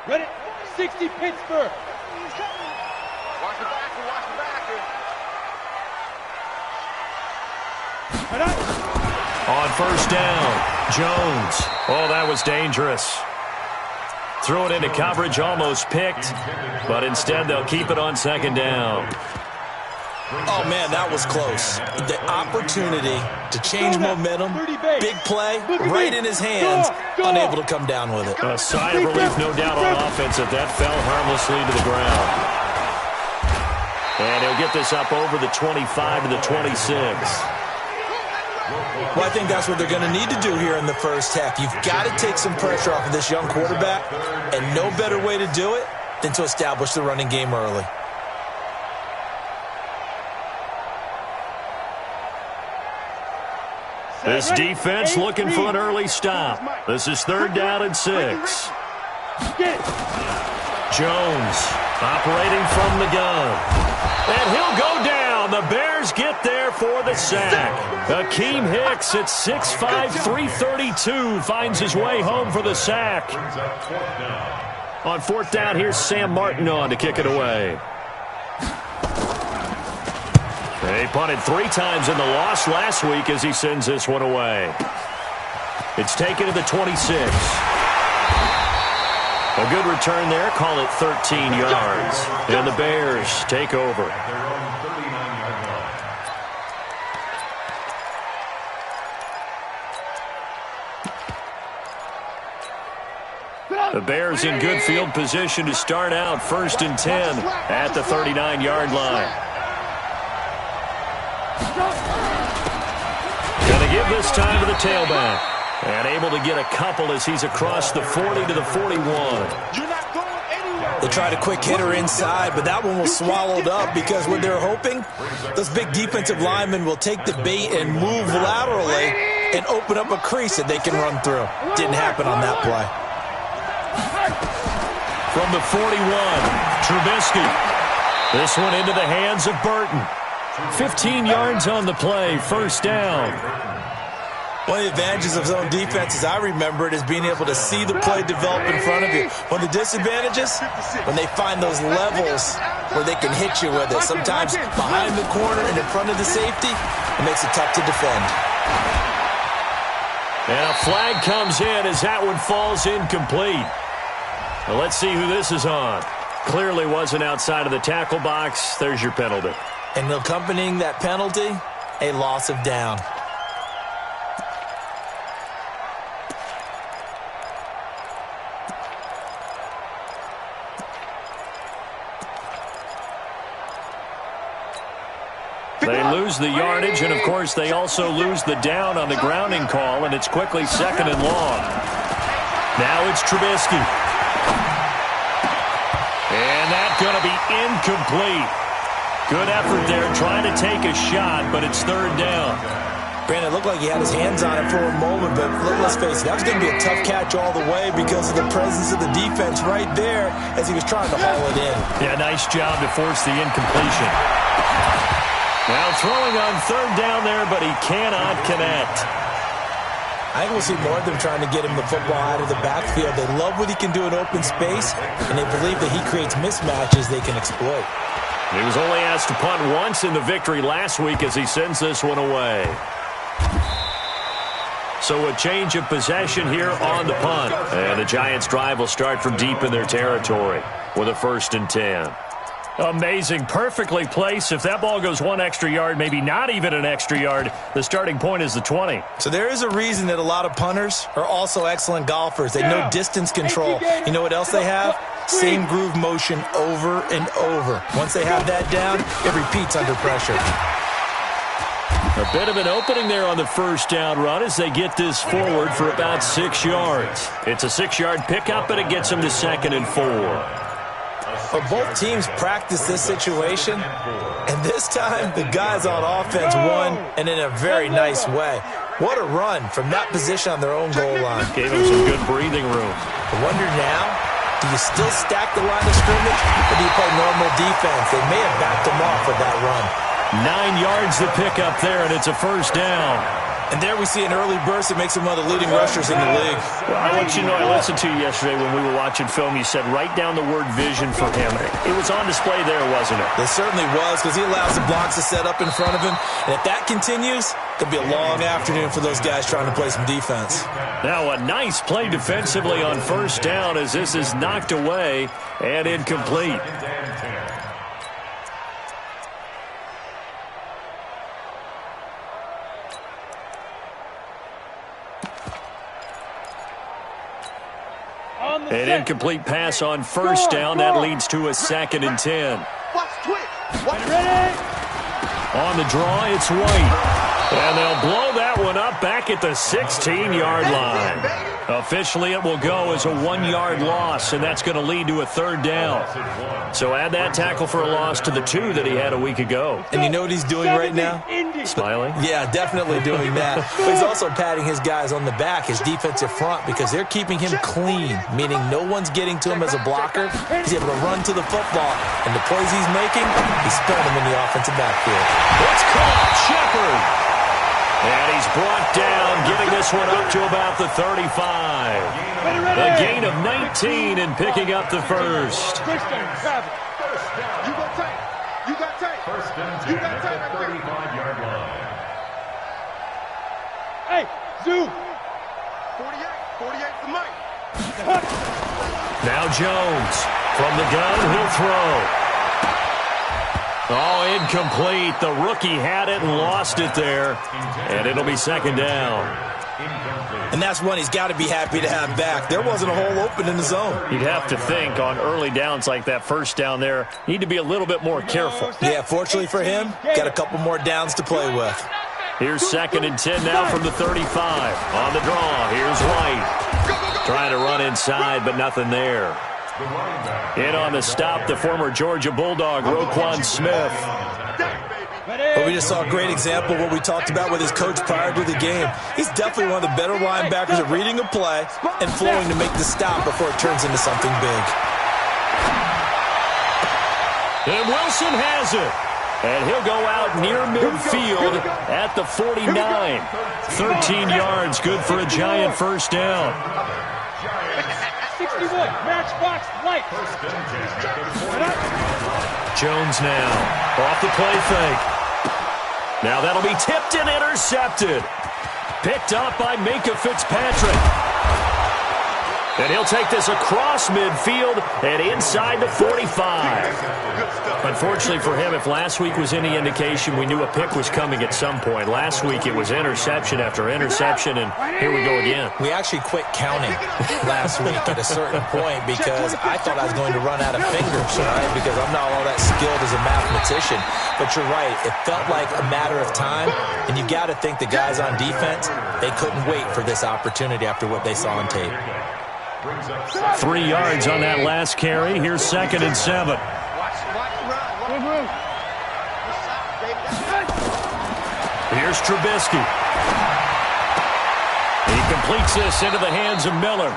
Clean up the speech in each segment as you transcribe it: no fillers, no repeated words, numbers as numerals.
Ready? 60 Pittsburgh. Watch the backer, watch the backer. On first down, Jones. Oh, that was dangerous. Threw it into coverage, almost picked, but instead they'll keep it on second down. Oh, man, that was close. The opportunity to change momentum, big play, right in his hands, unable to come down with it. A sigh of relief, no doubt, on offense that fell harmlessly to the ground. And he'll get this up over the 25 to the 26. Well, I think that's what they're going to need to do here in the first half. You've got to take some pressure off of this young quarterback, and no better way to do it than to establish the running game early. This defense looking for an early stop. This is 3rd down and 6. Jones operating from the gun. And he'll go down. The Bears get there for the sack. Akeem Hicks at 6'5", 332 finds his way home for the sack. On 4th down, here's Sam Martin on to kick it away. They punted 3 times in the loss last week as he sends this one away. It's taken to the 26. A good return there. Call it 13 yards. And the Bears take over. The Bears in good field position to start out 1st and 10 at the 39-yard line. Going to give this time to the tailback. And able to get a couple as he's across the 40 to the 41. They tried a quick hitter inside, but that one was swallowed up because what they're hoping, those big defensive linemen will take the bait and move laterally and open up a crease that they can run through. Didn't happen on that play. From the 41, Trubisky. This one into the hands of Burton. 15 yards on the play, 1st down. One of the advantages of zone defense, as I remember it, is being able to see the play develop in front of you. One of the disadvantages, when they find those levels where they can hit you with it. Sometimes behind the corner and in front of the safety, it makes it tough to defend. And a flag comes in as that one falls incomplete. Well, let's see who this is on. Clearly wasn't outside of the tackle box. There's your penalty. And accompanying that penalty, a loss of down. They lose the yardage, and, of course, they also lose the down on the grounding call, and it's quickly 2nd and long. Now it's Trubisky. And that's going to be incomplete. Good effort there, trying to take a shot, but it's 3rd down. Brandon, it looked like he had his hands on it for a moment, but let's face it, that was going to be a tough catch all the way because of the presence of the defense right there as he was trying to haul it in. Yeah, nice job to force the incompletion. Now throwing on 3rd down there, but he cannot connect. I think we'll see more of them trying to get him the football out of the backfield. They love what he can do in open space, and they believe that he creates mismatches they can exploit. He was only asked to punt once in the victory last week as he sends this one away. So a change of possession here on the punt. And the Giants' drive will start from deep in their territory with a 1st and 10. Amazing. Perfectly placed. If that ball goes 1 extra yard, maybe not even an extra yard, the starting point is the 20. So there is a reason that a lot of punters are also excellent golfers. They know distance control. You know what else they have? Same groove motion over and over. Once they have that down, it repeats under pressure. A bit of an opening there on the 1st down run as they get this forward for about 6 yards. It's a 6-yard pickup, and it gets them to 2nd and 4. But both teams practice this situation, and this time the guys on offense won, and in a very nice way. What a run from that position on their own goal line. Gave them some good breathing room. I wonder now, do you still stack the line of scrimmage, or do you play normal defense? They may have backed them off with that run. 9 yards to pick up there, and it's a 1st down. And there we see an early burst that makes him one of the leading rushers in the league. Well, I want you to know, I listened to you yesterday when we were watching film. You said write down the word vision for him. It was on display there, wasn't it? It certainly was, because he allows the blocks to set up in front of him. And if that continues, it'll be a long afternoon for those guys trying to play some defense. Now a nice play defensively on first down as this is knocked away and incomplete. An incomplete pass on first down. That leads to a 2nd and 10. On the draw, it's White. And they'll blow that one up back at the 16-yard line. Officially, it will go as a 1-yard loss, and that's going to lead to a 3rd down. So add that tackle for a loss to the 2 that he had a week ago. And you know what he's doing right now? Smiling? Yeah, definitely doing that. But he's also patting his guys on the back, his defensive front, because they're keeping him clean, meaning no one's getting to him as a blocker. He's able to run to the football, and the plays he's making, he's spelling them in the offensive backfield. It's caught, Shepard. And he's brought down, getting this one up to about the 35. A gain of 19 and picking up the first. You got tight. You got tight. First and 10 at the 35-yard line. Hey, Zoo. 48 for Mike. Now Jones from the gun, he'll throw. Oh, incomplete. The rookie had it and lost it there. And it'll be 2nd down. And that's one he's got to be happy to have back. There wasn't a hole open in the zone. You'd have to think on early downs like that first down there, need to be a little bit more careful. Yeah, fortunately for him, got a couple more downs to play with. Here's 2nd and 10 now from the 35. On the draw, here's White. Trying to run inside, but nothing there. In on the stop, the former Georgia Bulldog, Roquan Smith. But we just saw a great example of what we talked about with his coach prior to the game. He's definitely one of the better linebackers at reading a play and flowing to make the stop before it turns into something big. And Wilson has it. And he'll go out near midfield at the 49. 13 yards, good for a Giant first down. 61, matchbox light. Jones now, off the play fake. Now that'll be tipped and intercepted. Picked up by Minka Fitzpatrick. And he'll take this across midfield and inside the 45. Unfortunately for him, if last week was any indication, we knew a pick was coming at some point. Last week it was interception after interception, and here we go again. We actually quit counting last week at a certain point because I thought I was going to run out of fingers, right? Because I'm not all that skilled as a mathematician. But you're right, it felt like a matter of time, and you got to think the guys on defense, they couldn't wait for this opportunity after what they saw on tape. 3 yards on that last carry. Here's 2nd and 7. Here's Trubisky. He completes this into the hands of Miller.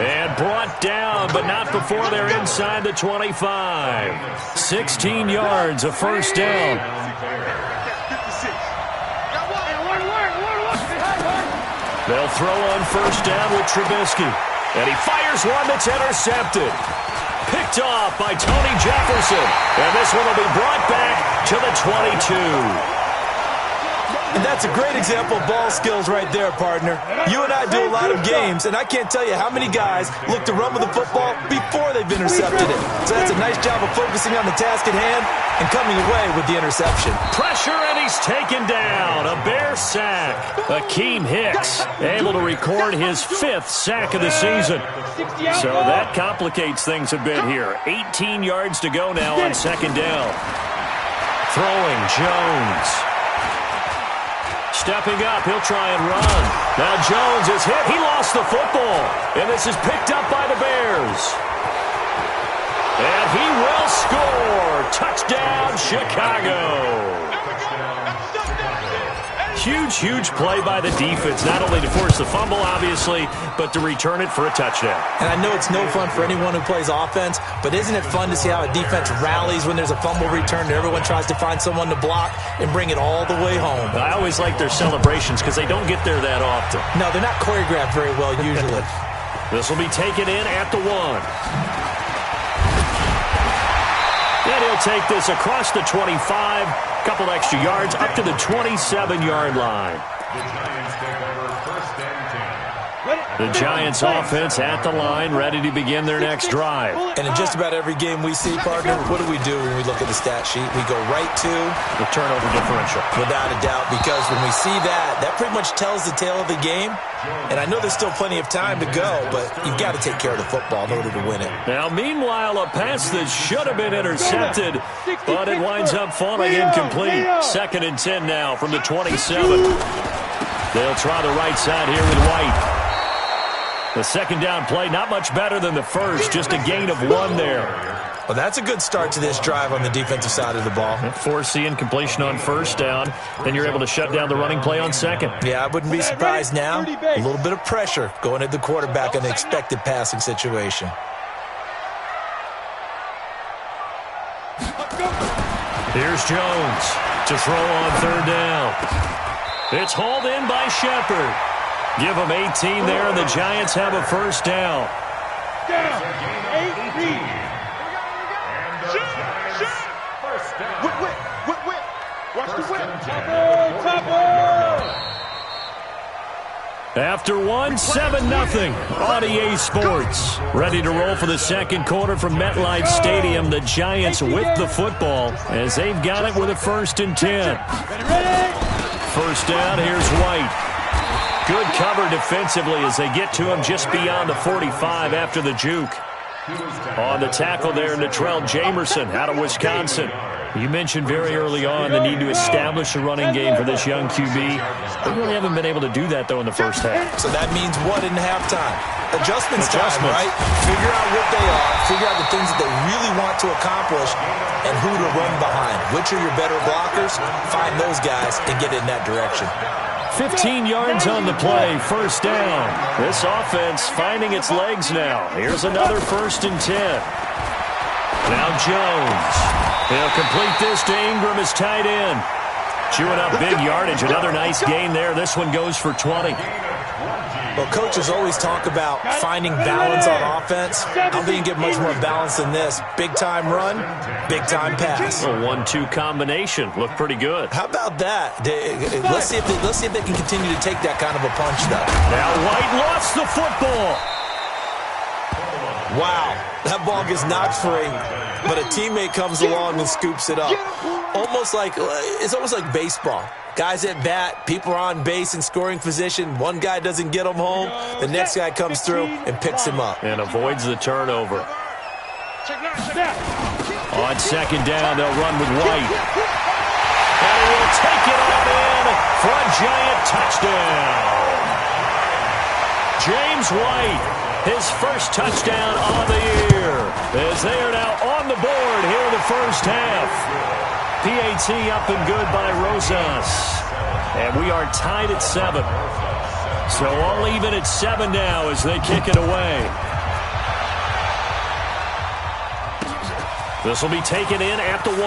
And brought down, but not before they're inside the 25. 16 yards, a first down. They'll throw on first down with Trubisky. And he fires one that's intercepted. Picked off by Tony Jefferson. And this one will be brought back to the 22. And that's a great example of ball skills right there, partner. You and I do a lot of games, and I can't tell you how many guys look to run with the football before they've intercepted it. So that's a nice job of focusing on the task at hand and coming away with the interception. Pressure, and he's taken down. A Bear sack. Akeem Hicks able to record his 5th sack of the season. So that complicates things a bit here. 18 yards to go now on 2nd down. Throwing Jones. Stepping up, he'll try and run. Now Jones is hit. He lost the football. And this is picked up by the Bears. And he will score. Touchdown, Chicago. Huge play by the defense, not only to force the fumble, obviously, but to return it for a touchdown. And I know it's no fun for anyone who plays offense, but isn't it fun to see how a defense rallies when there's a fumble return and everyone tries to find someone to block and bring it all the way home? I always like their celebrations because they don't get there that often. No, they're not choreographed very well usually. This will be taken in at the 1. And he'll take this across the 25, couple extra yards, up to the 27-yard line. The Giants offense at the line, ready to begin their next drive. And in just about every game we see, partner, what do we do when we look at the stat sheet? We go right to the turnover differential. Without a doubt, because when we see that pretty much tells the tale of the game. And I know there's still plenty of time to go, but you've got to take care of the football in order to win it. Now, meanwhile, a pass that should have been intercepted, but it winds up falling incomplete. 2nd and 10 now from the 27. They'll try the right side here with White. The 2nd down play, not much better than the first, just a gain of 1 there. Well, that's a good start to this drive on the defensive side of the ball. Force the incompletion on 1st down, then you're able to shut down the running play on 2nd. Yeah, I wouldn't be surprised now. A little bit of pressure going at the quarterback in the expected passing situation. Here's Jones to throw on 3rd down. It's hauled in by Shepard. Give them 18 there, and the Giants have a 1st down. Down. 18. Watch the whip. After 1, 7-0 on EA Sports. Ready to roll for the 2nd quarter from MetLife Stadium. The Giants whip the football as they've got it with a 1st and 10. 1st down, here's White. Good cover defensively as they get to him just beyond the 45 after the juke. On the tackle there, Natrell Jamerson out of Wisconsin. You mentioned very early on the need to establish a running game for this young QB. They really haven't been able to do that, though, in the 1st half. So that means what in halftime? Adjustments time, right? Figure out what they are, figure out the things that they really want to accomplish, and who to run behind. Which are your better blockers? Find those guys and get in that direction. 15 yards on the play, 1st down. This offense finding its legs now. Here's another 1st and 10. Now Jones. He'll complete this to Ingram as tight end. Chewing up big yardage. Another nice gain there. This one goes for 20. Well, coaches always talk about finding balance on offense. I don't think you get much more balance than this. Big-time run, big-time pass. A 1-2 combination. Looked pretty good. How about that? Let's see if they can continue to take that kind of a punch, though. Now White lost the football. Wow, that ball gets knocked free, but a teammate comes along and scoops it up. It's almost like baseball. Guys at bat, people are on base in scoring position. One guy doesn't get him home. The next guy comes through and picks him up. And avoids the turnover. On 2nd down, they'll run with White. And he will take it on in for a Giant touchdown. James White, his 1st touchdown on the year, as they are now on the board here in the 1st half. PAT up and good by Rosas. And we are tied at 7. So all even at 7 now as they kick it away. This will be taken in at the 1.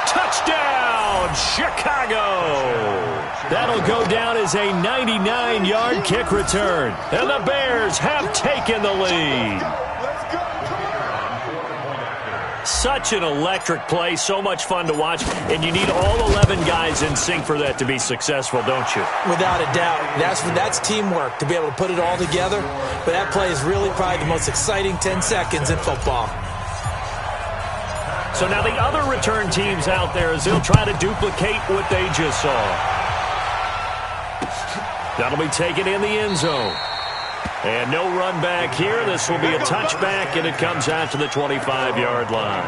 Touchdown, Chicago! That'll go down as a 99-yard kick return. And the Bears have taken the lead. Such an electric play, so much fun to watch, and you need all 11 guys in sync for that to be successful, don't you? Without a doubt. That's teamwork, to be able to put it all together. But that play is really probably the most exciting 10 seconds in football. So now the other return teams out there as they'll try to duplicate what they just saw. That'll be taken in the end zone. And no run back here. This will be a touchback, and it comes out to the 25-yard line.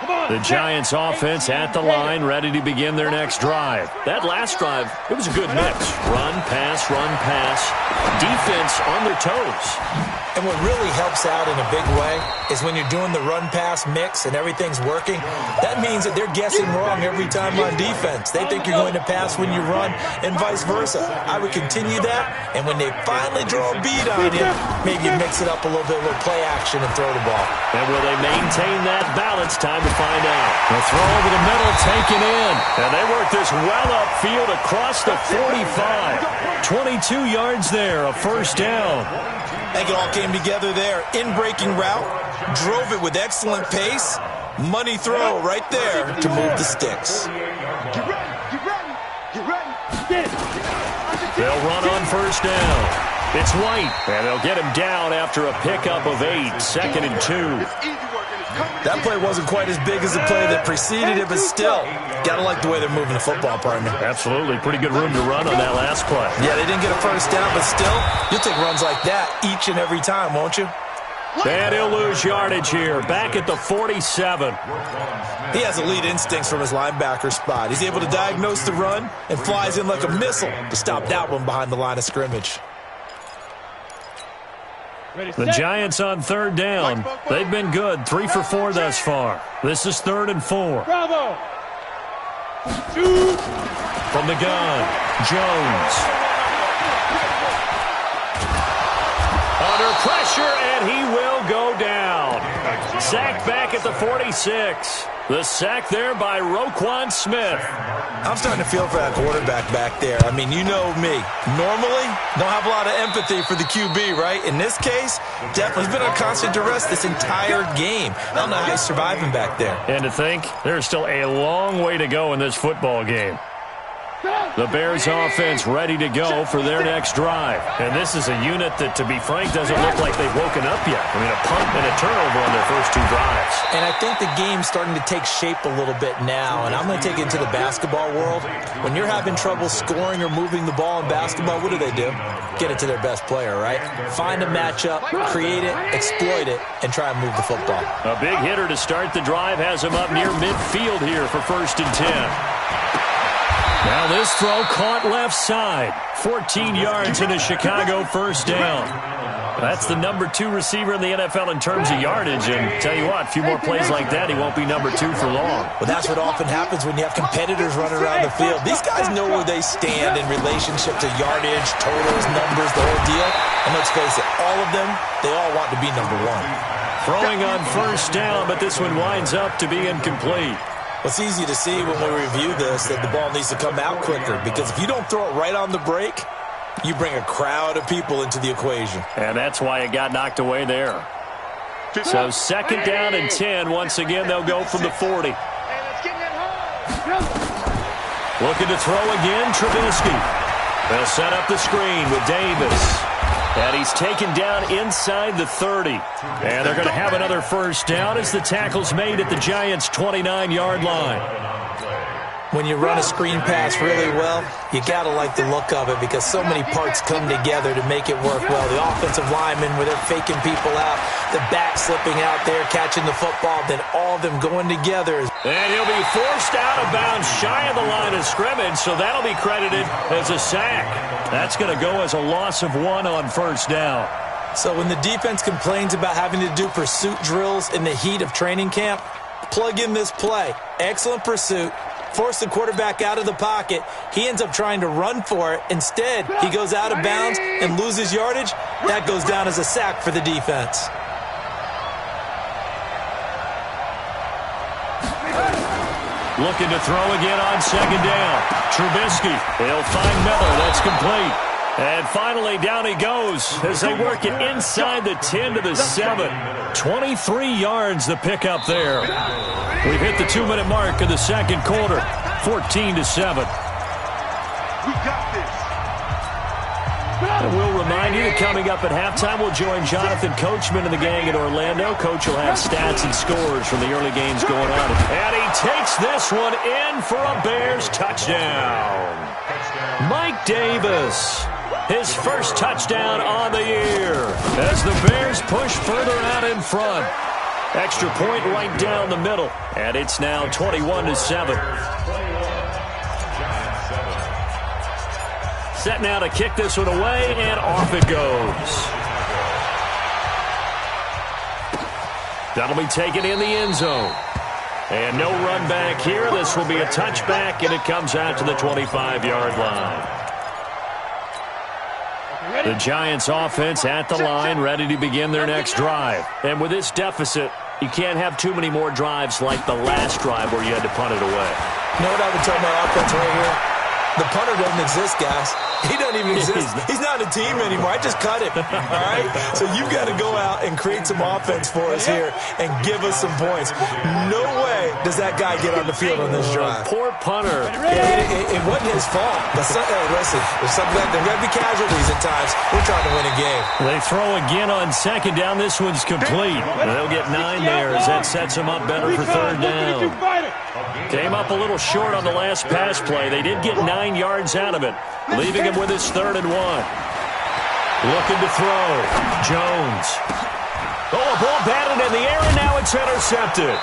The Giants offense at the line, ready to begin their next drive. That last drive, it was a good mix. Run, pass, defense on their toes. And what really helps out in a big way is when you're doing the run-pass mix and everything's working, that means that they're guessing wrong every time on defense. They think you're going to pass when you run and vice versa. I would continue that, and when they finally draw a bead on you, maybe you mix it up a little bit with play action and throw the ball. And will they maintain that balance? Time to find out. The throw over the middle taken in. And they work this well upfield across the 45. 22 yards there, a first down. I think it all came together there. In-breaking route, drove it with excellent pace. Money throw right there to move the sticks. They'll run on first down. It's White, and they'll get him down after a pickup of 8, 2nd and 2. That play wasn't quite as big as the play that preceded it, but still, gotta like the way they're moving the football, partner. Absolutely. Pretty good room to run on that last play. Yeah, they didn't get a first down, but still, you'll take runs like that each and every time, won't you? And he'll lose yardage here, back at the 47. He has elite instincts from his linebacker spot. He's able to diagnose the run and flies in like a missile to stop that one behind the line of scrimmage. The Giants on third down. They've been good, 3 for 4 thus far. This is 3rd and 4. Bravo. Shoot. From the gun, Jones. Under pressure, and he will go down. Sacked back at the 46. The sack there by Roquan Smith. I'm starting to feel for that quarterback back there. I mean, you know me. Normally, don't have a lot of empathy for the QB, right? In this case, definitely he's been on constant duress this entire game. I don't know how he's surviving back there. And to think, there's still a long way to go in this football game. The Bears offense ready to go for their next drive. And this is a unit that, to be frank, doesn't look like they've woken up yet. I mean, a punt and a turnover on their first 2 drives. And I think the game's starting to take shape a little bit now. And I'm going to take it into the basketball world. When you're having trouble scoring or moving the ball in basketball, what do? Get it to their best player, right? Find a matchup, create it, exploit it, and try and move the football. A big hitter to start the drive has him up near midfield here for 1st and 10. Now this throw caught left side. 14 yards in a Chicago first down. That's the number 2 receiver in the NFL in terms of yardage. And tell you what, a few more plays like that, he won't be number 2 for long. Well, that's what often happens when you have competitors running around the field. These guys know where they stand in relationship to yardage, totals, numbers, the whole deal. And let's face it, all of them, they all want to be number 1. Throwing on first down, but this one winds up to be incomplete. It's easy to see when we review this that the ball needs to come out quicker, because if you don't throw it right on the break, you bring a crowd of people into the equation. And that's why it got knocked away there. So 2nd down and 10. Once again, they'll go from the 40. Looking to throw again, Trubisky. They'll set up the screen with Davis. And he's taken down inside the 30. And they're going to have another first down as the tackle's made at the Giants' 29-yard line. When you run a screen pass really well, you got to like the look of it, because so many parts come together to make it work well. The offensive linemen, where they're faking people out, the back slipping out there, catching the football, then all of them going together. And he'll be forced out of bounds shy of the line of scrimmage, so that'll be credited as a sack. That's going to go as a loss of 1 on first down. So when the defense complains about having to do pursuit drills in the heat of training camp, plug in this play. Excellent pursuit. Force the quarterback out of the pocket. He ends up trying to run for it. Instead, he goes out of bounds and loses yardage. That goes down as a sack for the defense. Looking to throw again on 2nd down. Trubisky. He'll find Miller. That's complete. And finally, down he goes as they work it inside the 10 to the 7. 23 yards the pickup there. We've hit the 2-minute mark of the 2nd quarter. 14-7. We got this. And we'll remind you that coming up at halftime, we'll join Jonathan Coachman and the gang in Orlando. Coach will have stats and scores from the early games going on. And he takes this one in for a Bears touchdown. Mike Davis, his first touchdown on the year as the Bears push further out in front. Extra point right down the middle. And it's now 21-7. Set now to kick this one away, and off it goes. That'll be taken in the end zone. And no run back here. This will be a touchback, and it comes out to the 25-yard line. The Giants offense at the line, ready to begin their next drive. And with this deficit, you can't have too many more drives like the last drive where you had to punt it away. You know what I would tell my offense right here? The punter doesn't exist, guys. He doesn't even exist. He's not a team anymore. I just cut him, all right? So you've got to go out and create some offense for us here and give us some points. No way does that guy get on the field on this drive. Poor punter. It wasn't his fault. But hey, listen, there's something like there got to be casualties at times. We're trying to win a game. They throw again on second down. This one's complete. They'll get 9 there as that sets them up better for third down. Came up a little short on the last pass play. They did get 9 yards out of it, leaving him with his 3rd and 1. Looking to throw. Jones. Oh, a ball batted in the air, and now it's intercepted.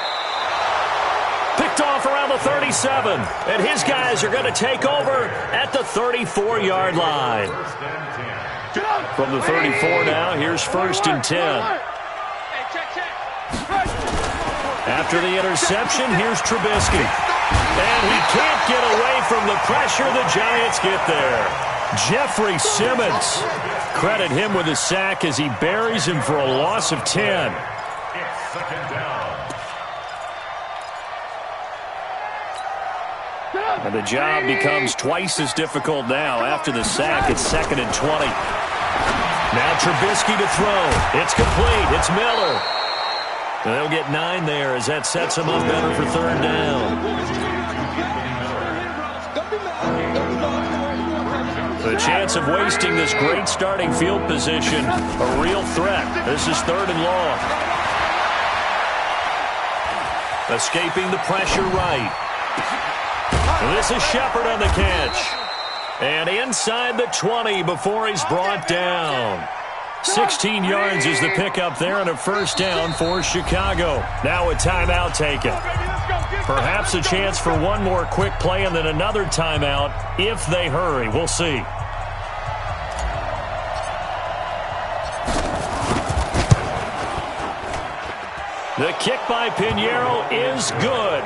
Picked off around the 37, and his guys are going to take over at the 34-yard line. From the 34 now, here's 1st and 10. After the interception, here's Trubisky. And he can't get away from the pressure. The Giants get there. Jeffrey Simmons. Credit him with a sack as he buries him for a loss of 10. And the job becomes twice as difficult now. After the sack, it's 2nd and 20. Now Trubisky to throw. It's complete. It's Miller. They'll get 9 there as that sets them up better for third down. The chance of wasting this great starting field position, a real threat. This is 3rd and long. Escaping the pressure right. This is Shepard on the catch. And inside the 20 before he's brought down. 16 yards is the pickup there and a 1st down for Chicago. Now a timeout taken. Perhaps a chance for one more quick play and then another timeout if they hurry. We'll see. The kick by Pinheiro is good.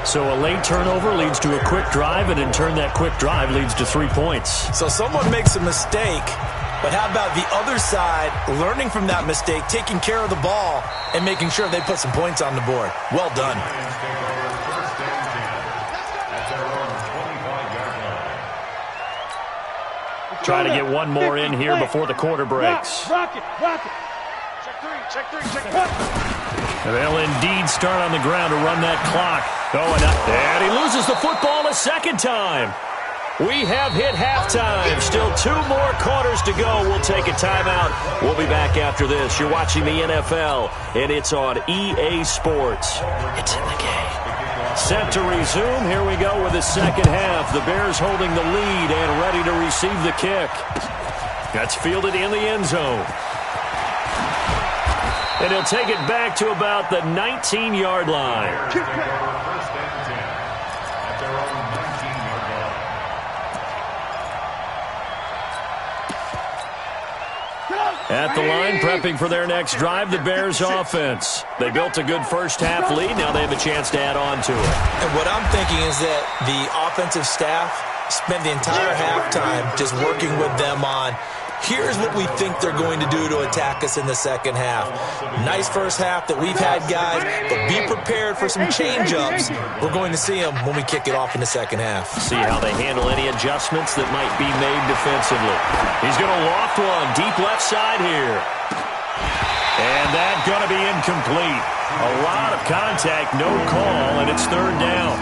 So a late turnover leads to a quick drive, and in turn that quick drive leads to 3 points. So someone makes a mistake. But how about the other side, learning from that mistake, taking care of the ball, and making sure they put some points on the board? Well done. Try to get one more in here before the quarter breaks. Rock it. Check three. They'll indeed start on the ground to run that clock. And he loses the football a second time. We have hit halftime. Still 2 more quarters to go. We'll take a timeout. We'll be back after this. You're watching the NFL, and it's on EA Sports. It's in the game. Set to resume. Here we go with the second half. The Bears holding the lead and ready to receive the kick. That's fielded in the end zone. And he'll take it back to about the 19-yard line. At the line, prepping for their next drive, the Bears offense. They built a good first half lead. Now they have a chance to add on to it. And what I'm thinking is that the offensive staff spent the entire halftime just working with them on, here's what we think they're going to do to attack us in the second half. Nice first half that we've had, guys, but be prepared for some change-ups. We're going to see them when we kick it off in the second half. See how they handle any adjustments that might be made defensively. He's going to loft one deep left side here. And that's going to be incomplete. A lot of contact, no call, and it's third down.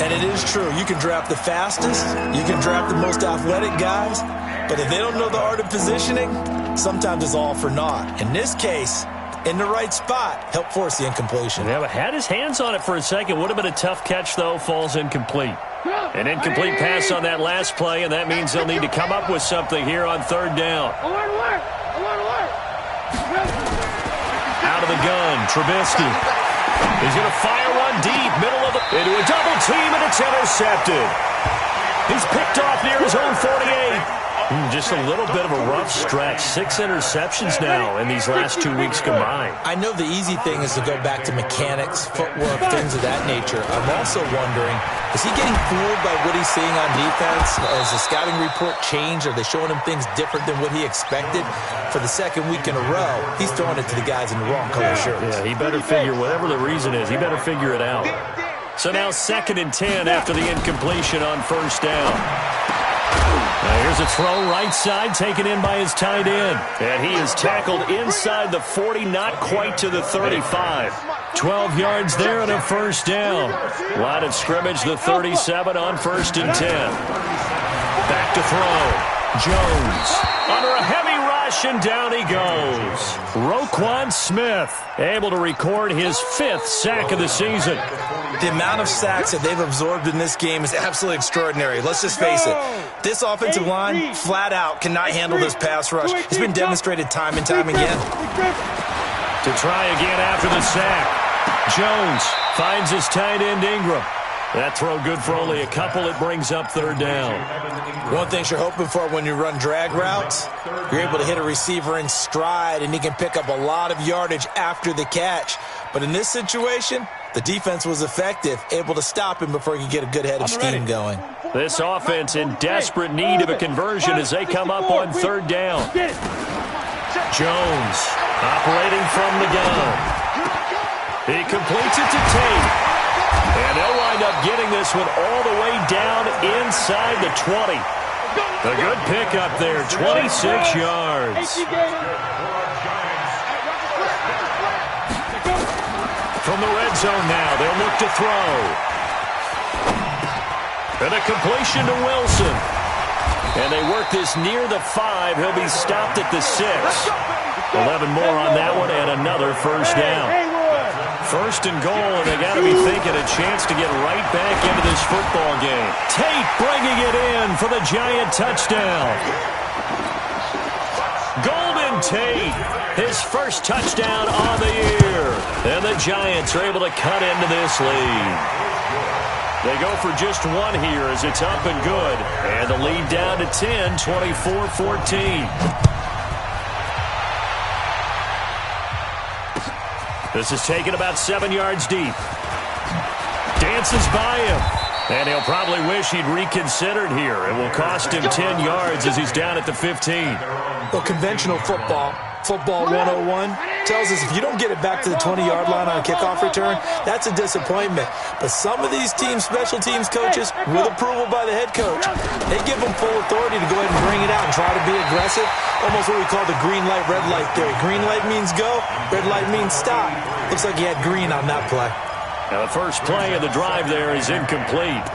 And it is true. You can draft the fastest. You can draft the most athletic guys. But if they don't know the art of positioning, sometimes it's all for naught. In this case, in the right spot, help force the incompletion. Yeah, but had his hands on it for a second. Would have been a tough catch, though. Falls incomplete. An incomplete pass on that last play, and that means they'll need to come up with something here on third down. Out out of the gun. Trubisky. He's going to fire one deep, middle of the... into a double team, and it's intercepted. He's picked off near his own 48. Just a little bit of a rough stretch. 6 interceptions now in these last 2 weeks combined. I know the easy thing is to go back to mechanics, footwork, things of that nature. I'm also wondering, is he getting fooled by what he's seeing on defense? Has the scouting report changed? Are they showing him things different than what he expected? For the second week in a row, he's throwing it to the guys in the wrong color shirts. Yeah, he better figure, whatever the reason is, he better figure it out. So now 2nd and 10 after the incompletion on 1st down. Now here's a throw right side taken in by his tight end. And he is tackled inside the 40, not quite to the 35. 12 yards there and a 1st down. Line of scrimmage, the 37 on 1st and 10. Back to throw. Jones under a heavy rush, and down he goes. Roquan Smith able to record his 5th sack of the season. The amount of sacks that they've absorbed in this game is absolutely extraordinary. Let's just face it. This offensive line, flat out, cannot handle this pass rush. It's been demonstrated time and time again. To try again after the sack. Jones finds his tight end Ingram. That throw good for only a couple. It brings up 3rd down. One thing you're hoping for when you run drag routes, you're able to hit a receiver in stride, and he can pick up a lot of yardage after the catch. But in this situation, the defense was effective, able to stop him before he could get a good head of steam going. This offense in desperate need of a conversion as they come up on 3rd down. Jones operating from the gun. He completes it to Tate. And they'll wind up getting this one all the way down inside the 20. A good pickup there, 26 yards. From the red zone now, they'll look to throw. And a completion to Wilson. And they work this near the 5. He'll be stopped at the 6. 11 more on that one, and another 1st down. 1st and goal, and they got to be thinking a chance to get right back into this football game. Tate bringing it in for the Giant touchdown. Golden Tate, his 1st touchdown on the year. And the Giants are able to cut into this lead. They go for just one here as it's up and good. And the lead down to 10, 24-14. This is taken about 7 yards deep. Dances by him. And he'll probably wish he'd reconsidered here. It will cost him 10 yards as he's down at the 15. Well, conventional football 101, tells us if you don't get it back to the 20-yard line on a kickoff return, that's a disappointment. But some of these teams, special teams coaches, with approval by the head coach, they give them full authority to go ahead and bring it out and try to be aggressive. Almost what we call the green light, red light theory. Green light means go, red light means stop. Looks like he had green on that play. Now the first play of the drive there is incomplete.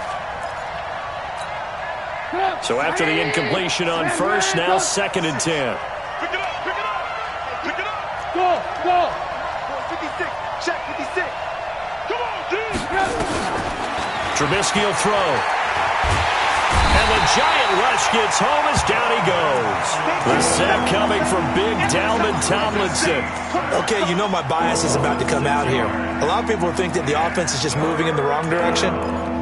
So after the incompletion on 1st, now 2nd and 10. Pick it up, pick it up, pick it up. Go. 56, check 56. Come on, dude. Trubisky will throw. And the giant rush gets home as down he goes. The sack coming from big Dalvin Tomlinson. Okay, you know my bias is about to come out here. A lot of people think that the offense is just moving in the wrong direction.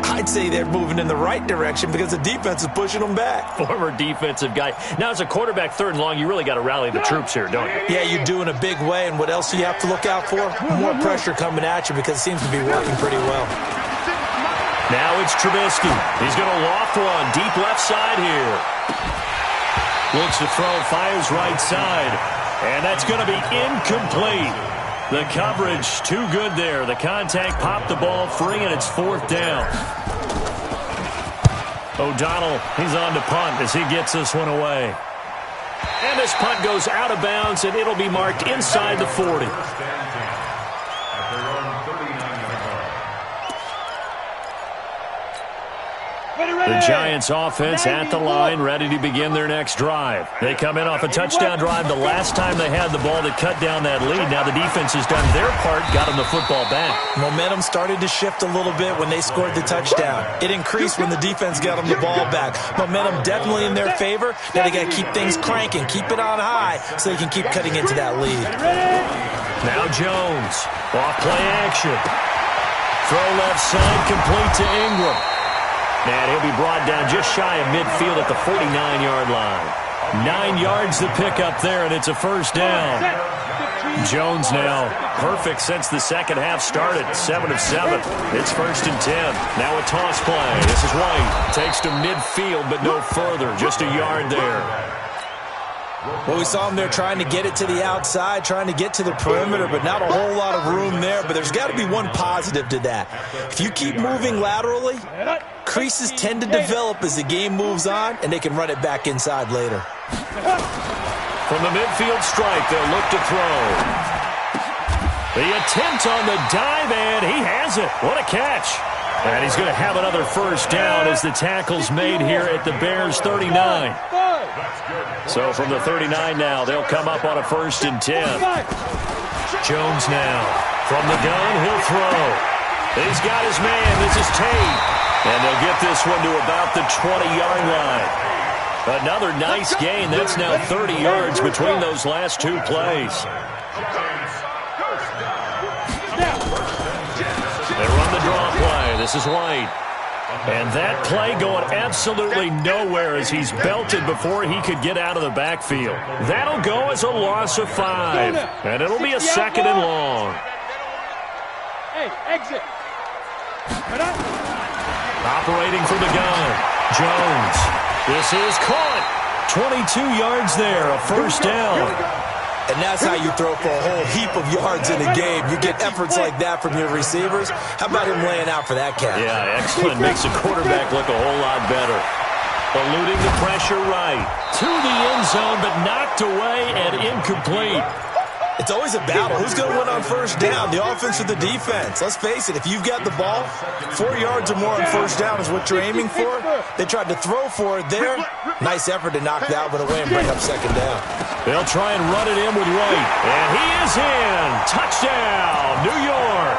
I'd say they're moving in the right direction because the defense is pushing them back. Former defensive guy. Now, as a quarterback, 3rd and long, you really got to rally the troops here, don't you? Yeah, you do in a big way. And what else do you have to look out for? More pressure coming at you because it seems to be working pretty well. Now it's Trubisky. He's going to loft one deep left side here. Looks to throw, fires right side. And that's going to be incomplete. The coverage too good there. The contact popped the ball free, and it's 4th down. O'Donnell, he's on to punt as he gets this one away. And this punt goes out of bounds, and it'll be marked inside the 40. The Giants offense at the line, ready to begin their next drive. They come in off a touchdown drive the last time they had the ball that cut down that lead. Now the defense has done their part, got them the football back. Momentum started to shift a little bit when they scored the touchdown. It increased when the defense got them the ball back. Momentum definitely in their favor. Now they got to keep things cranking, keep it on high so they can keep cutting into that lead. Now Jones. Off-play action. Throw left side, complete to Ingram. And he'll be brought down just shy of midfield at the 49-yard line. 9 yards to pick up there, and it's a first down. Jones now perfect since the second half started. 7 of 7. It's 1st and 10. Now a toss play. This is White. Takes to midfield, but no further. Just a yard there. Well, we saw him there trying to get it to the outside, trying to get to the perimeter, but not a whole lot of room there. But there's got to be one positive to that. If you keep moving laterally, creases tend to develop as the game moves on, and they can run it back inside later. From the midfield strike, they'll look to throw. The attempt on the dive, and he has it. What a catch. And he's going to have another first down as the tackle's made here at the Bears' 39. So from the 39 now, they'll come up on a 1st and 10. Jones now. From the gun, he'll throw. He's got his man. This is Tate. And they'll get this one to about the 20-yard line. Another nice gain. That's now 30 yards between those last two plays. They run the draw play. This is White. And that play going absolutely nowhere as he's belted before he could get out of the backfield. That'll go as a loss of 5. And it'll be a 2nd and long. Hey, exit. Operating from the gun. Jones. This is caught. 22 yards there, a first down. And that's how you throw for a whole heap of yards in a game. You get efforts like that from your receivers. How about him laying out for that catch? Yeah, excellent. Makes the quarterback look a whole lot better. Eluding the pressure right. To the end zone, but knocked away and incomplete. It's always a battle. Who's going to win on first down, the offense or the defense? Let's face it, if you've got the ball, 4 yards or more on first down is what you're aiming for. They tried to throw for it there. Nice effort to knock Dalvin away and bring up 2nd down. They'll try and run it in with White. And he is in. Touchdown, New York.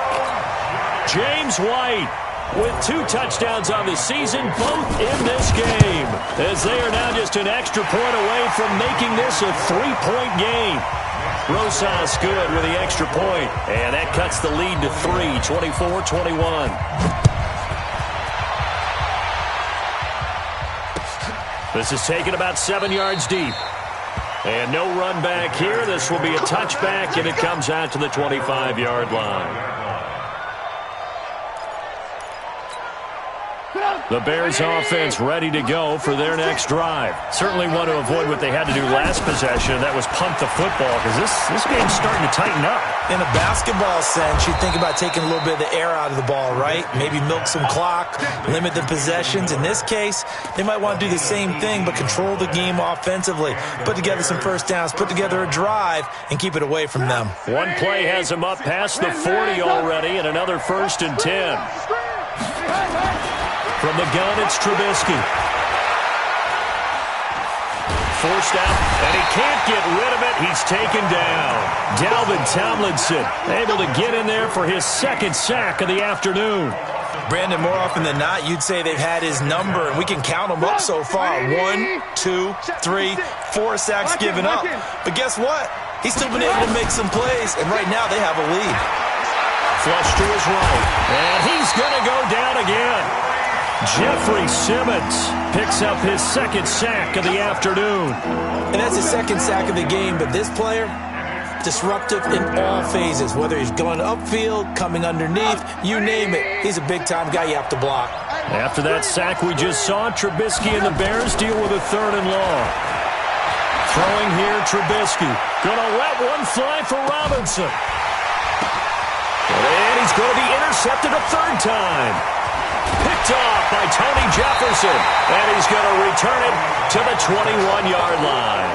James White with 2 touchdowns on the season, both in this game, as they are now just an extra point away from making this a 3-point game. Rosas good with the extra point, and that cuts the lead to 3, 24-21. This is taken about 7 yards deep. And no run back here. This will be a touchback, and it comes out to the 25-yard line. The Bears offense ready to go for their next drive. Certainly want to avoid what they had to do last possession. That was punt the football, because this game's starting to tighten up. In a basketball sense, you think about taking a little bit of the air out of the ball, right? Maybe milk some clock, limit the possessions. In this case, they might want to do the same thing, but control the game offensively. Put together some first downs, put together a drive, and keep it away from them. One play has them up past the 40 already, and another 1st and 10. From the gun, it's Trubisky. Forced out, and he can't get rid of it. He's taken down. Dalvin Tomlinson able to get in there for his 2nd sack of the afternoon. Brandon, more often than not, you'd say they've had his number, and we can count them up so far. 1, 2, 3, 4 sacks given up. But guess what? He's still been able to make some plays, and right now they have a lead. Flush to his right, and he's going to go down again. Jeffrey Simmons picks up his 2nd sack of the afternoon. And that's his 2nd sack of the game, but this player, disruptive in all phases, whether he's going upfield, coming underneath, you name it. He's a big-time guy you have to block. After that sack we just saw, Trubisky and the Bears deal with a 3rd and long. Throwing here, Trubisky. Going to let one fly for Robinson. And he's going to be intercepted a 3rd time. Picked off by Tony Jefferson, and he's going to return it to the 21-yard line.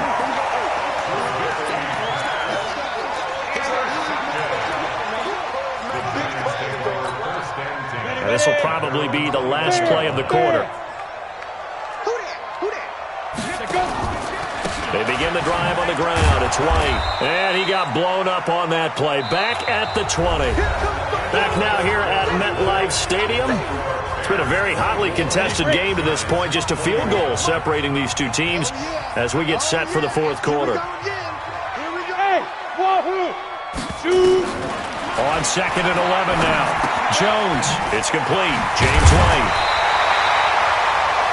This will probably be the last play of the quarter. They begin the drive on the ground. It's White, and he got blown up on that play. Back at the 20. Back now here at MetLife Stadium. It's been a very hotly contested game to this point. Just a field goal separating these two teams as we get set for the 4th quarter. Hey, Wahoo! On 2nd and 11 now. Jones, it's complete. James White.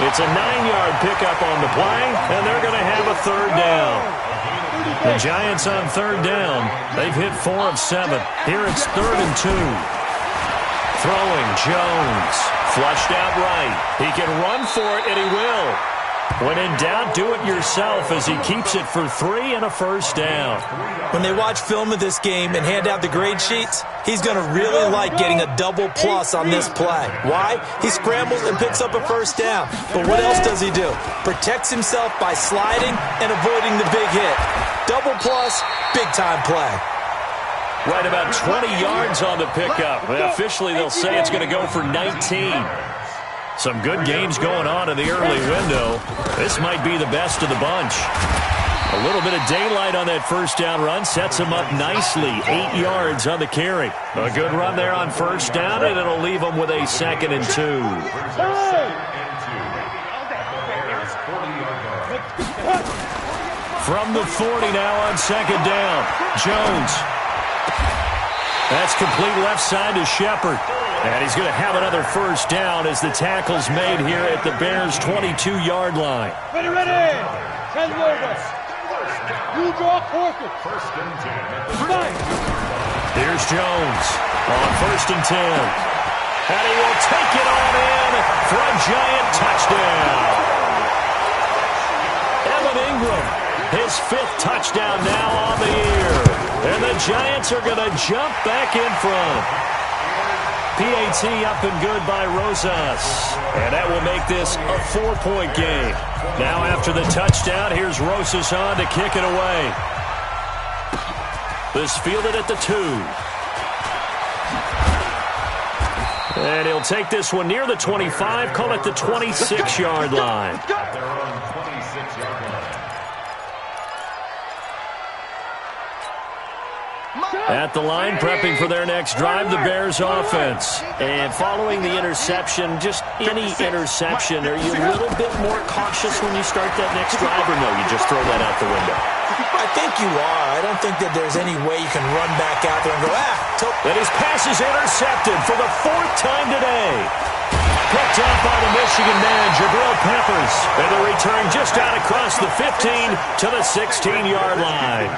It's a 9-yard pickup on the play, and they're going to have a 3rd down. The Giants on 3rd down. They've hit 4 of 7. Here it's 3rd and 2. Throwing, Jones. Flushed out right. He can run for it, and he will. When in doubt, do it yourself as he keeps it for 3 and a 1st down. When they watch film of this game and hand out the grade sheets, he's going to really like getting a double plus on this play. Why? He scrambles and picks up a 1st down. But what else does he do? Protects himself by sliding and avoiding the big hit. Double plus, big-time play. Right about 20 yards on the pickup. Officially, they'll say it's going to go for 19. Some good games going on in the early window. This might be the best of the bunch. A little bit of daylight on that 1st down run sets him up nicely. 8 yards on the carry. A good run there on 1st down, and it'll leave him with a 2nd and 2. From the 40 now on 2nd down. Jones. That's complete left side to Shepard. And he's going to have another 1st down as the tackle's made here at the Bears' 22-yard line. Ready, ready. 10 yards. You draw quarter. 1st and 10. Here's Jones on 1st and 10. And he will take it on in for a giant touchdown. Evan Ingram, his 5th touchdown now on the year. And the Giants are going to jump back in front. PAT up and good by Rosas. And that will make this a 4-point game. Now after the touchdown, here's Rosas on to kick it away. This fielded at the 2. And he'll take this one near the 25, call it the 26-yard line. At the line, prepping for their next drive, the Bears offense. And following the interception, just any interception, are you a little bit more cautious when you start that next drive, or no, you just throw that out the window? I think you are. I don't think that there's any way you can run back out there and go, And his pass is intercepted for the 4th time today. Picked up by the Michigan man, Jabril Peppers. And the return just out across the 15 to the 16-yard line.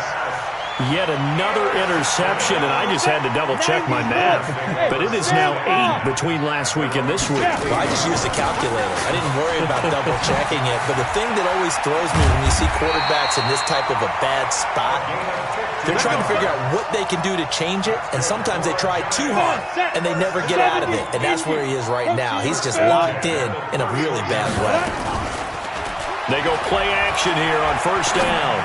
Yet another interception, and I just had to double-check my math. But it is now 8 between last week and this week. Well, I just used a calculator. I didn't worry about double-checking it. But the thing that always throws me when you see quarterbacks in this type of a bad spot, they're trying to figure out what they can do to change it, and sometimes they try too hard, and they never get out of it. And that's where he is right now. He's just locked in a really bad way. They go play action here on 1st down.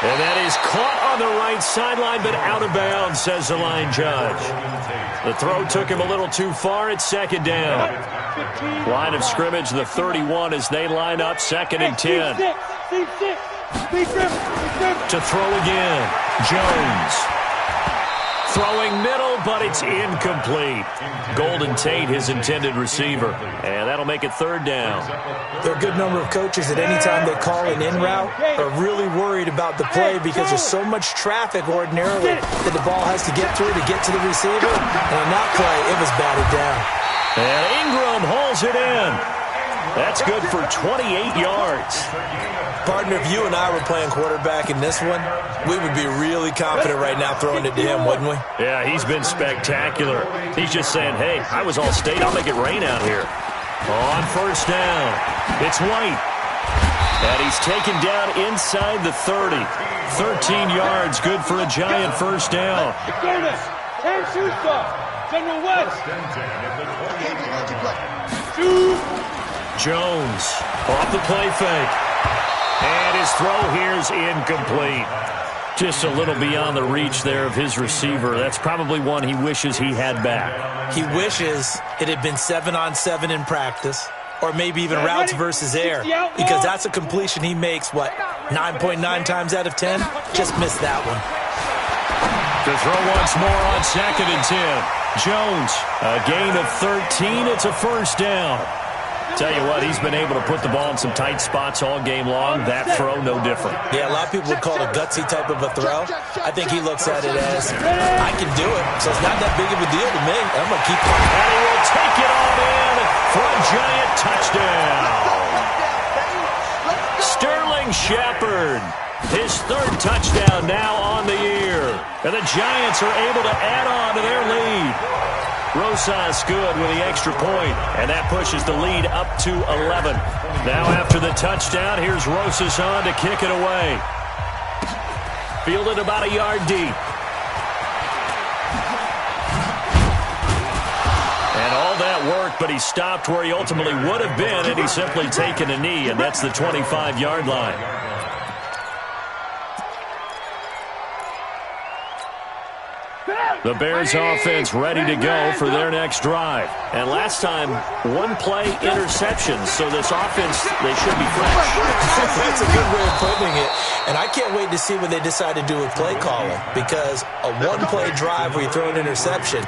And that is caught on the right sideline, but out of bounds, says the line judge. The throw took him a little too far. It's 2nd down. Line of scrimmage, the 31, as they line up 2nd and 10. To throw again, Jones. Throwing middle, but it's incomplete. Golden Tate, his intended receiver. And that'll make it 3rd down. There are a good number of coaches at any time they call an in route are really worried about the play because there's so much traffic ordinarily that the ball has to get through to get to the receiver. And on that play, it was batted down. And Ingram hauls it in. That's good for 28 yards. Partner, if you and I were playing quarterback in this one, we would be really confident right now throwing it to him, wouldn't we? Yeah, he's been spectacular. He's just saying, hey, I was all state. I'll make it rain out here. On 1st down, it's White. And he's taken down inside the 30. 13 yards, good for a giant 1st down. General West. Jones off the play fake. And his throw here is incomplete. Just a little beyond the reach there of his receiver. That's probably one he wishes he had back. He wishes it had been 7-on-7 in practice, or maybe even routes versus air, because that's a completion he makes, 9.9 times out of 10? Just missed that one. To throw once more on 2nd and 10. Jones, a gain of 13. It's a 1st down. Tell you what, he's been able to put the ball in some tight spots all game long. That throw, no different. Yeah, a lot of people would call it a gutsy type of a throw. I think he looks at it as, I can do it, so it's not that big of a deal to me. I'm going to keep on. And he will take it on in for a giant touchdown. Sterling Shepard, his third touchdown now on the year. And the Giants are able to add on to their lead. Rosas good with the extra point, and that pushes the lead up to 11. Now after the touchdown, here's Rosas on to kick it away. Fielded about a yard deep. And all that work, but he stopped where he ultimately would have been, and he's simply taken a knee, and that's the 25-yard line. The Bears offense ready to go for their next drive. And last time, one-play interceptions, so this offense, they should be fresh. That's a good way of putting it. And I can't wait to see what they decide to do with play calling, because a one-play drive where you throw an interception,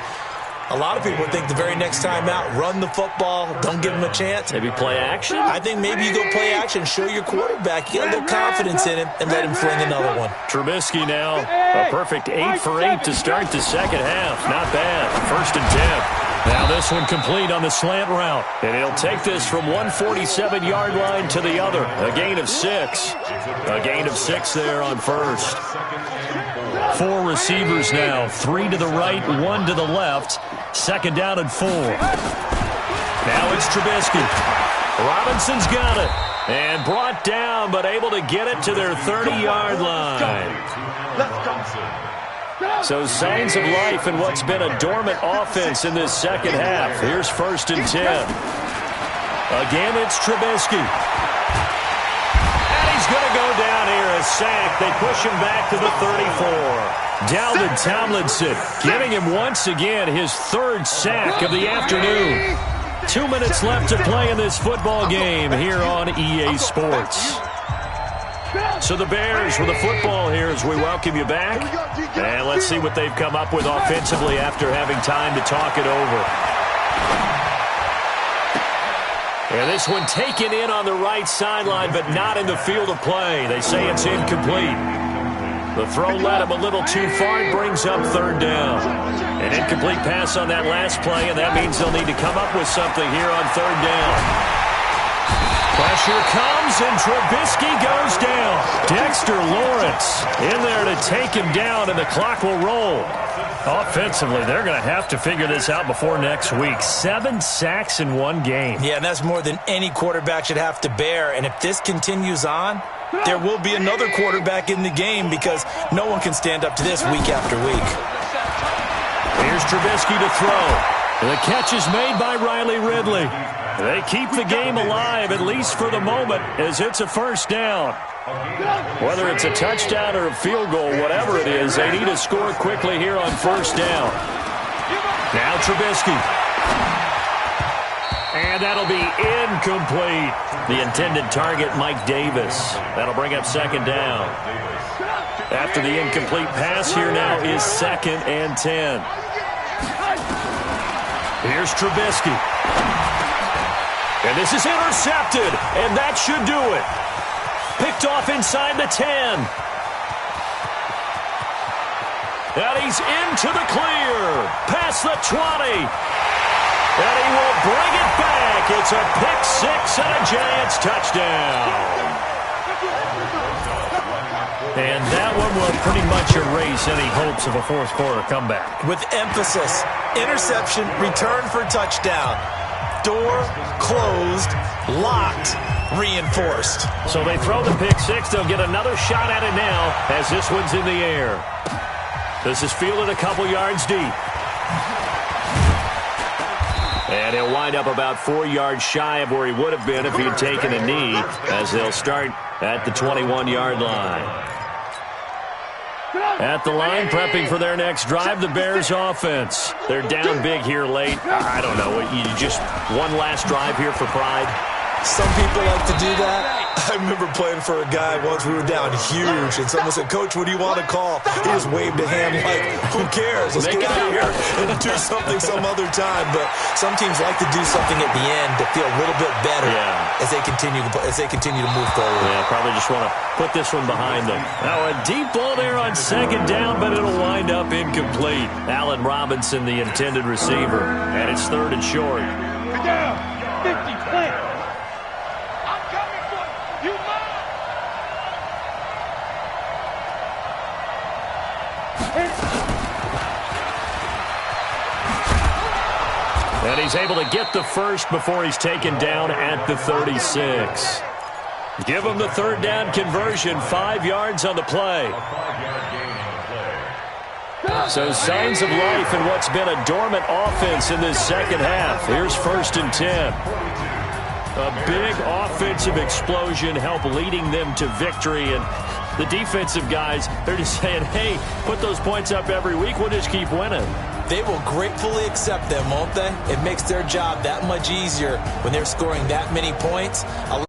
a lot of people think the very next time out, run the football, don't give him a chance. Maybe play action? I think maybe you go play action, show your quarterback, you got a little confidence in him, and let him fling another one. Trubisky now, a perfect 8 for 8 to start the second half. Not bad. 1st and 10. Now this one complete on the slant route. And he'll take this from 147-yard line to the other. A gain of 6. A gain of 6 there on first. 4 receivers now. 3 to the right, 1 to the left. 2nd down and 4. Now it's Trubisky. Robinson's got it. And brought down, but able to get it to their 30-yard line. So signs of life in what's been a dormant offense in this second half. Here's 1st and 10. Again, it's Trubisky. And he's going to go down here, a sack. They push him back to the 34. Dalvin Tomlinson giving him once again his 3rd sack of the afternoon. 2 minutes left to play in this football game here on EA Sports. So the Bears with the football here as we welcome you back. And let's see what they've come up with offensively after having time to talk it over. And this one taken in on the right sideline, but not in the field of play. They say it's incomplete. The throw led him a little too far. It brings up 3rd down. An incomplete pass on that last play, and that means they'll need to come up with something here on 3rd down. Pressure comes, and Trubisky goes down. Dexter Lawrence in there to take him down, and the clock will roll. Offensively, they're going to have to figure this out before next week. 7 sacks in one game. Yeah, and that's more than any quarterback should have to bear. And if this continues on, there will be another quarterback in the game because no one can stand up to this week after week. Here's Trubisky to throw. The catch is made by Riley Ridley. They keep the game alive, at least for the moment, as it's a 1st down. Whether it's a touchdown or a field goal, whatever it is, they need to score quickly here on 1st down. Now Trubisky. And that'll be incomplete. The intended target, Mike Davis. That'll bring up 2nd down. After the incomplete pass, here now is 2nd and 10. Here's Trubisky. And this is intercepted, and that should do it. Picked off inside the 10. And he's into the clear. Past the 20. And he will bring it back. It's a pick 6 and a Giants touchdown. And that one will pretty much erase any hopes of a 4th quarter comeback. With emphasis, interception, return for touchdown. Door closed, locked, reinforced. So they throw the pick 6. They'll get another shot at it now as this one's in the air. This is fielded a couple yards deep. And he'll wind up about 4 yards shy of where he would have been if he had taken a knee, as they'll start at the 21-yard line. At the line, prepping for their next drive, the Bears offense. They're down big here late. I don't know. You just one last drive here for pride? Some people like to do that. I remember playing for a guy once. We were down huge, and someone said, "Coach, what do you want to call?" He just waved a hand like, "Who cares? Let's get out of here and do something some other time." But some teams like to do something at the end to feel a little bit better as they continue to move forward. Yeah, probably just want to put this one behind them. Now a deep ball there on second down, but it'll wind up incomplete. Allen Robinson, the intended receiver, and it's third and short. Get down. 50, plant. I'm coming for you. You mine. And he's able to get the first before he's taken down at the 36. Give him the third down conversion, 5 yards on the play. So signs of life in what's been a dormant offense in this second half. Here's 1st and 10. A big offensive explosion helped leading them to victory. And the defensive guys, they're just saying, hey, put those points up every week. We'll just keep winning. They will gratefully accept them, won't they? It makes their job that much easier when they're scoring that many points. A